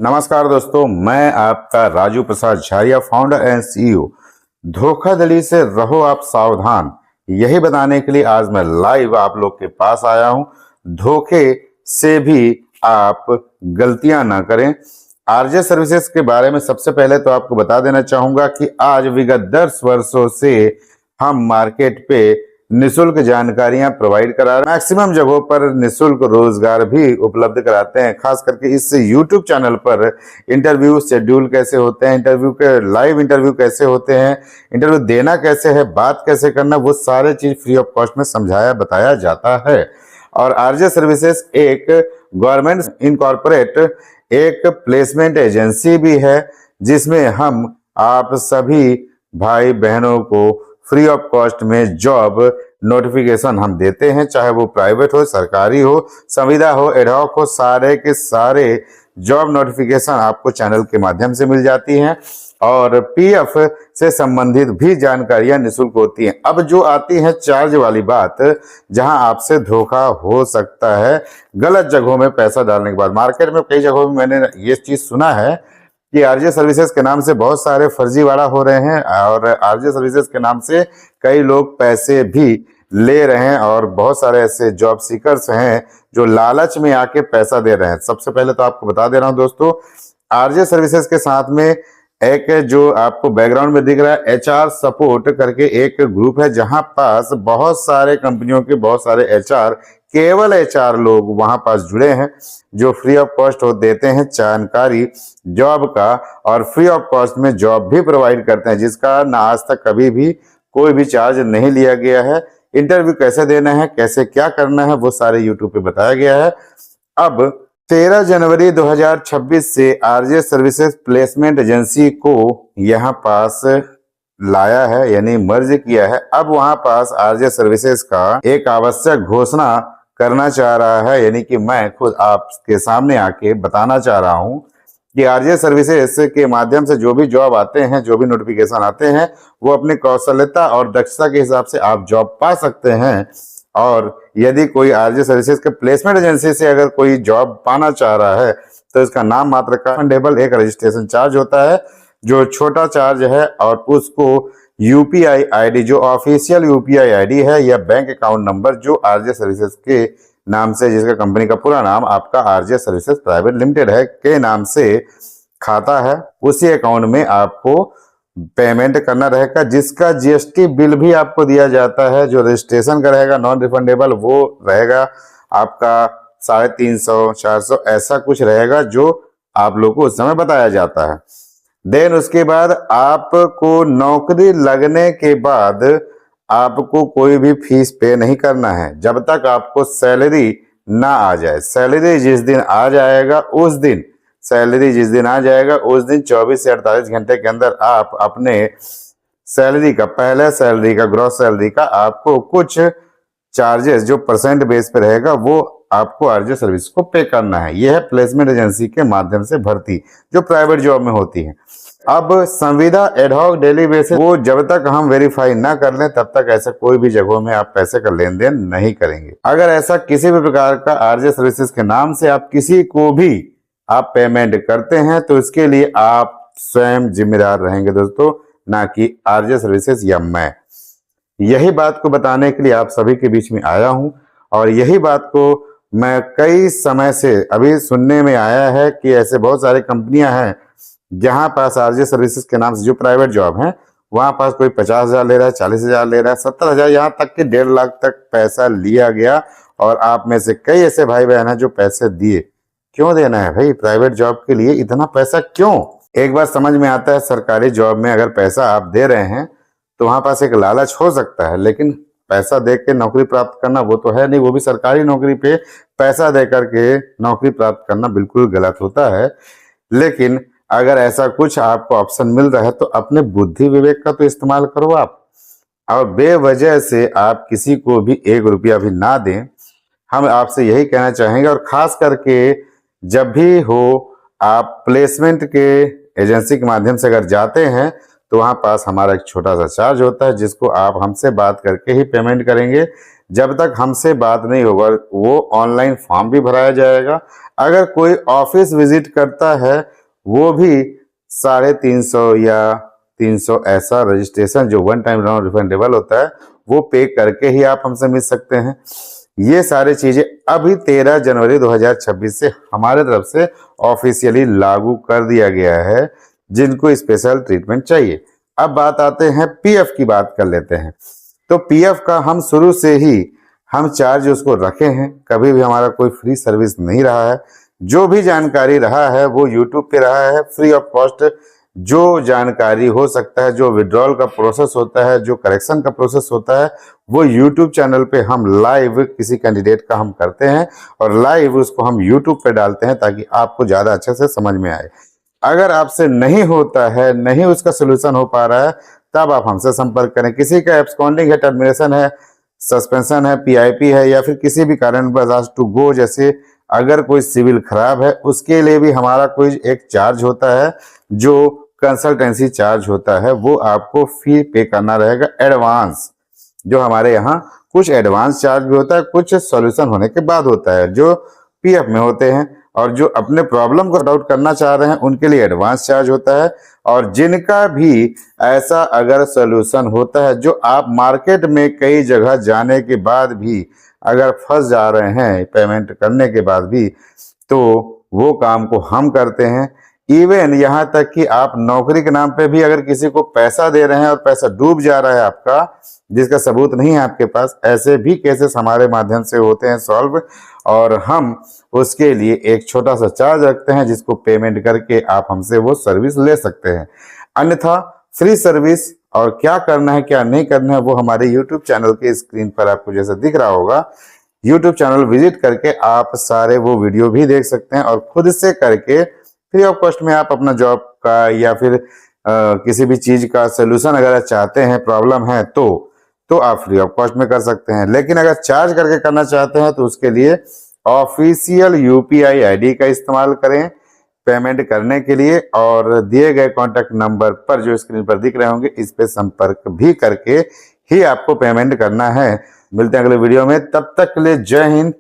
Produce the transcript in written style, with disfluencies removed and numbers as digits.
नमस्कार दोस्तों, मैं आपका राजू प्रसाद झारिया, फाउंडर एंड सीईओ। धोखाधड़ी से रहो आप सावधान, यही बताने के लिए आज मैं लाइव आप लोग के पास आया हूं। धोखे से भी आप गलतियां ना करें। आरजे सर्विसेज के बारे में सबसे पहले तो आपको बता देना चाहूंगा कि आज विगत 10 वर्षों से हम मार्केट पे निशुल्क जानकारियां प्रोवाइड करा रहे हैं। मैक्सिमम जगहों पर निशुल्क रोजगार भी उपलब्ध कराते हैं। खास करके इस यूट्यूब चैनल पर इंटरव्यू शेड्यूल कैसे होते हैं, इंटरव्यू के लाइव इंटरव्यू कैसे होते हैं, इंटरव्यू देना कैसे है, बात कैसे करना, वो सारे चीज फ्री ऑफ कॉस्ट में समझाया बताया जाता है। और आरजे सर्विसेज एक गवर्नमेंट इनकॉर्पोरेट एक प्लेसमेंट एजेंसी भी है, जिसमें हम आप सभी भाई बहनों को फ्री ऑफ कॉस्ट में जॉब नोटिफिकेशन हम देते हैं। चाहे वो प्राइवेट हो, सरकारी हो, संविदा हो, एडहॉक हो, सारे के सारे जॉब नोटिफिकेशन आपको चैनल के माध्यम से मिल जाती हैं। और पीएफ से संबंधित भी जानकारियां निःशुल्क होती हैं। अब जो आती है चार्ज वाली बात, जहां आपसे धोखा हो सकता है गलत जगहों में पैसा डालने के बाद। मार्केट में कई जगहों में मैंने ये चीज सुना है कि आरजे सर्विसेज के नाम से बहुत सारे फर्जीवाड़ा हो रहे हैं और आरजे सर्विसेज के नाम से कई लोग पैसे भी ले रहे हैं और बहुत सारे ऐसे जॉब सीकर्स हैं जो लालच में आके पैसा दे रहे हैं। सबसे पहले तो आपको बता दे रहा हूं दोस्तों, आरजे सर्विसेज के साथ में एक जो आपको बैकग्राउंड में दिख रहा है एचआर सपोर्ट करके एक ग्रुप है, जहां पास बहुत सारे कंपनियों के बहुत सारे एचआर, केवल एचआर लोग वहां पास जुड़े हैं, जो फ्री ऑफ कॉस्ट देते हैं जानकारी जॉब का और फ्री ऑफ कॉस्ट में जॉब भी प्रोवाइड करते हैं, जिसका ना आज तक कभी भी कोई भी चार्ज नहीं लिया गया है। इंटरव्यू कैसे देना है, कैसे क्या करना है, वो सारे यूट्यूब पे बताया गया है। अब 13 जनवरी 2026 से आरजे सर्विसेज प्लेसमेंट एजेंसी को यहाँ पास लाया है, यानी मर्ज किया है। अब वहां पास आरजे सर्विसेज का एक आवश्यक घोषणा करना चाह रहा है, यानी कि मैं खुद आपके सामने आके बताना चाह रहा हूं कि आरजे सर्विसेज के माध्यम से जो भी जॉब आते हैं, जो भी नोटिफिकेशन आते हैं, वो अपनी कौशलता और दक्षता के हिसाब से आप जॉब पा सकते हैं। और यदि कोई आरजे सर्विसेज के प्लेसमेंट एजेंसी से अगर कोई जॉब पाना चाह रहा है तो इसका नाम मात्र का फंडेबल एक रजिस्ट्रेशन चार्ज होता है, जो छोटा चार्ज है, और उसको यूपीआई आईडी, जो ऑफिशियल यूपीआई आईडी है या बैंक अकाउंट नंबर जो आरजे सर्विसेज के नाम से, जिसका कंपनी का पूरा नाम आपका आरजे सर्विसेज प्राइवेट लिमिटेड है के नाम से खाता है, उसी अकाउंट में आपको पेमेंट करना रहेगा, जिसका जीएसटी बिल भी आपको दिया जाता है। जो रजिस्ट्रेशन का रहेगा नॉन रिफंडेबल, वो रहेगा आपका 350 400 ऐसा कुछ रहेगा, जो आप लोग को उस समय बताया जाता है। देन उसके बाद आपको नौकरी लगने के बाद आपको कोई भी फीस पे नहीं करना है, जब तक आपको सैलरी ना आ जाए। सैलरी जिस दिन आ जाएगा उस दिन, सैलरी जिस दिन आ जाएगा उस दिन 24 से 48 घंटे के अंदर आप अपने सैलरी का, पहले सैलरी का, ग्रॉस सैलरी का आपको कुछ चार्जेस जो परसेंट बेस पे रहेगा वो आपको आरजे सर्विस को पे करना है। यह है प्लेसमेंट एजेंसी के माध्यम से भर्ती जो प्राइवेट जॉब में होती है। अब संविदा एडहॉक डेली बेसिस, वो जब तक हम वेरीफाई ना कर लें तब तक ऐसा कोई भी जगहों में आप पैसे का लेन देन नहीं करेंगे। अगर ऐसा किसी भी प्रकार का आरजे सर्विसेज के नाम से आप किसी को भी आप पेमेंट करते हैं तो इसके लिए आप स्वयं जिम्मेदार रहेंगे दोस्तों, ना कि आरजे सर्विसेज या मैं। यही बात को बताने के लिए आप सभी के बीच में आया हूं और यही बात को मैं कई समय से अभी सुनने में आया है कि ऐसे बहुत सारी कंपनियां हैं जहां पास आरजे सर्विसेज के नाम से जो प्राइवेट जॉब है, वहां पास कोई 50,000 ले रहा है, 40,000 ले रहा है, 70,000, यहाँ तक कि 1.5 लाख तक पैसा लिया गया। और आप में से कई ऐसे भाई बहन हैं जो पैसे दिए। क्यों देना है भाई प्राइवेट जॉब के लिए इतना पैसा क्यों? एक बात समझ में आता है, सरकारी जॉब में अगर पैसा आप दे रहे हैं तो वहां पास एक लालच हो सकता है, लेकिन पैसा दे के नौकरी प्राप्त करना वो तो है नहीं, वो भी सरकारी नौकरी पे पैसा दे करके नौकरी प्राप्त करना बिल्कुल गलत होता है। लेकिन अगर ऐसा कुछ आपको ऑप्शन मिल रहा है तो अपने बुद्धि विवेक का तो इस्तेमाल करो आप, और बेवजह से आप किसी को भी 1 रुपया भी ना दें। हम आपसे यही कहना चाहेंगे, और खास करके जब भी हो आप प्लेसमेंट के एजेंसी के माध्यम से अगर जाते हैं तो वहां पास हमारा एक छोटा सा चार्ज होता है, जिसको आप हमसे बात करके ही पेमेंट करेंगे। जब तक हमसे बात नहीं होगा वो ऑनलाइन फॉर्म भी भराया जाएगा। अगर कोई ऑफिस विजिट करता है वो भी 350 या 300 ऐसा रजिस्ट्रेशन जो वन टाइम नॉन रिफंडेबल होता है वो पे करके ही आप हमसे मिल सकते हैं। ये सारी चीजें अभी 13 जनवरी 2026 से हमारे तरफ से ऑफिशियली लागू कर दिया गया है जिनको स्पेशल ट्रीटमेंट चाहिए। अब बात आते हैं पीएफ की, बात कर लेते हैं। तो पीएफ का हम शुरू से ही हम चार्ज उसको रखे हैं, कभी भी हमारा कोई फ्री सर्विस नहीं रहा है। जो भी जानकारी रहा है वो यूट्यूब पे रहा है फ्री ऑफ कॉस्ट। जो जानकारी हो सकता है, जो विड्रॉल का प्रोसेस होता है, जो करेक्शन का प्रोसेस होता है, वो यूट्यूब चैनल पे हम लाइव किसी कैंडिडेट का हम करते हैं और लाइव उसको हम यूट्यूब पे डालते हैं ताकि आपको ज़्यादा अच्छे से समझ में आए। अगर आपसे नहीं होता है, नहीं उसका सोल्यूशन हो पा रहा है, तब आप हमसे संपर्क करें। किसी का एब्सकॉन्डिंग है, टर्मिनेशन है, सस्पेंशन है, पीआईपी है या फिर किसी भी कारण बजाज टू गो जैसे अगर कोई सिविल खराब है, उसके लिए भी हमारा कोई एक चार्ज होता है जो कंसल्टेंसी चार्ज होता है, वो आपको फी पे करना रहेगा एडवांस। जो हमारे यहाँ कुछ एडवांस चार्ज भी होता है, कुछ सॉल्यूशन होने के बाद होता है जो पीएफ में होते हैं। और जो अपने प्रॉब्लम को सॉर्ट आउट करना चाह रहे हैं उनके लिए एडवांस चार्ज होता है। और जिनका भी ऐसा अगर सॉल्यूशन होता है जो आप मार्केट में कई जगह जाने के बाद भी अगर फंस जा रहे हैं पेमेंट करने के बाद भी, तो वो काम को हम करते हैं। इवन यहाँ तक कि आप नौकरी के नाम पे भी अगर किसी को पैसा दे रहे हैं और पैसा डूब जा रहा है आपका, जिसका सबूत नहीं है आपके पास, ऐसे भी केसेस हमारे माध्यम से होते हैं सॉल्व। और हम उसके लिए एक छोटा सा चार्ज रखते हैं जिसको पेमेंट करके आप हमसे वो सर्विस ले सकते हैं। अन्यथा फ्री सर्विस और क्या करना है क्या नहीं करना है वो हमारे यूट्यूब चैनल के स्क्रीन पर आपको जैसा दिख रहा होगा, यूट्यूब चैनल विजिट करके आप सारे वो वीडियो भी देख सकते हैं और खुद से करके फ्री ऑफ कॉस्ट में आप अपना जॉब का या फिर किसी भी चीज का सोल्यूशन अगर चाहते हैं, प्रॉब्लम है तो आप फ्री ऑफ कॉस्ट में कर सकते हैं। लेकिन अगर चार्ज करके करना चाहते हैं तो उसके लिए ऑफिशियल यूपीआई आईडी का इस्तेमाल करें पेमेंट करने के लिए, और दिए गए कॉन्टैक्ट नंबर पर जो स्क्रीन पर दिख रहे होंगे इस पे संपर्क भी करके ही आपको पेमेंट करना है। मिलते हैं अगले वीडियो में, तब तक के लिए जय हिंद।